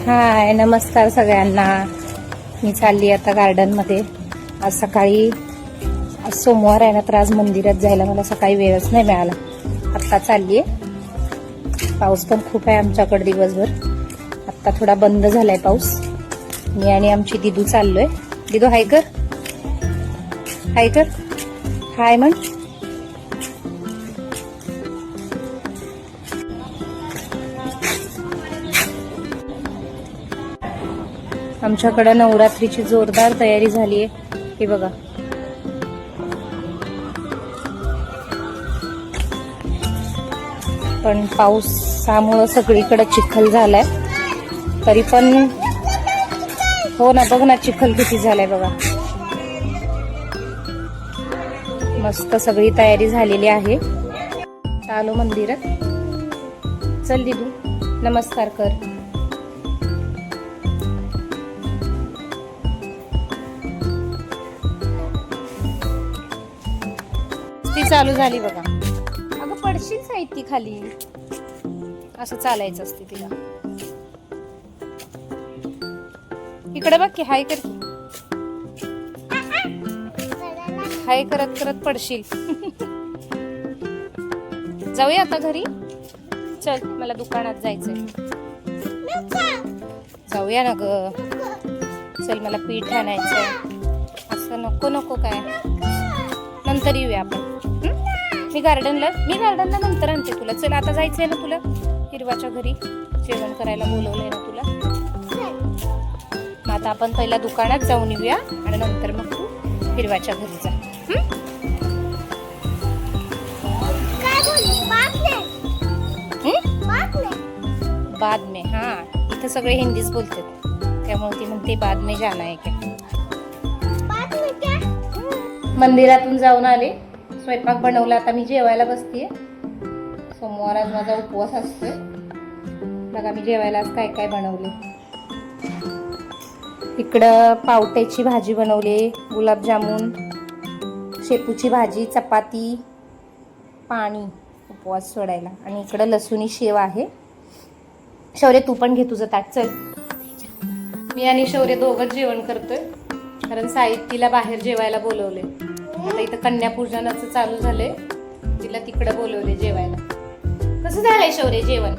हाय, नमस्कार सगळ्यांना. मी चालली आता गार्डनमध्ये. आज सकाळी सोमवार आहे ना, तर आज मंदिरात जायला मला सकाळी वेळच नाही मिळाला. आत्ता चालली आहे. पाऊस पण खूप आहे आमच्याकडे दिवसभर. आत्ता थोडा बंद झालाय पाऊस. मी आणि आमची दिदू चाललोय. दिदू हाय कर, हाय कर, हाय म्हण. आमच्याकडे नवरात्रीची जोरदार तयारी झाली आहे. हे बघा, पण पावसामुळे सगळीकडे चिखल झालाय. तरी पण हो ना, बघ ना चिखल किती झालाय बघा. मस्त सगळी तयारी झालेली आहे. चालू मंदिरात. चल दिदू, नमस्कार कर. ती चालू झाली बघा. अगं पडशील साहित्य खाली. असं चालायचं असते तिला. इकडे बघ की, हाय कर की. हाय करत करत पडशील. जाऊया आता घरी. चल, मला दुकानात जायचंय. जाऊया ना ग. चल, मला पीठ आणायचंय. असं नको नको काय, नंतर येऊया आपण. मी गार्डनला नंतर आणते तुला. चल, आता जायचंय ना तुला हिरवाच्या घरी. जेवण करायला बोलवलंय ना तुला. मग आता आपण पहिला दुकानात जाऊन येऊया आणि नंतर मग तू हिरवाच्या घरी जा. बाद में. हा, इथं सगळे हिंदीच बोलतात, त्यामुळे ती म्हणते बाद में जाना है क्या. मंदिरातून जाऊन आले. स्वयंपाक बनवला. आता मी जेवायला बसतीये. सोमवार आज माझा उपवास असतोय. बघा मी जेवायला आज काय काय बनवले. इकडं पावट्याची भाजी बनवली, गुलाबजामुन, शेपूची भाजी, चपाती, पाणी उपवास सोडायला. आणि इकडं लसुणी शेव आहे. शौर्य तू पण घे तुझं ताट. चल, मी आणि शौर्य दोघंच जेवण करतोय, कारण साहित्यला बाहेर जेवायला बोलवले. आता इथं कन्यापूजनाचं चालू झालंय. तिला तिकडं बोलवले जेवायला. कसं झालंय शौर्य जेवण?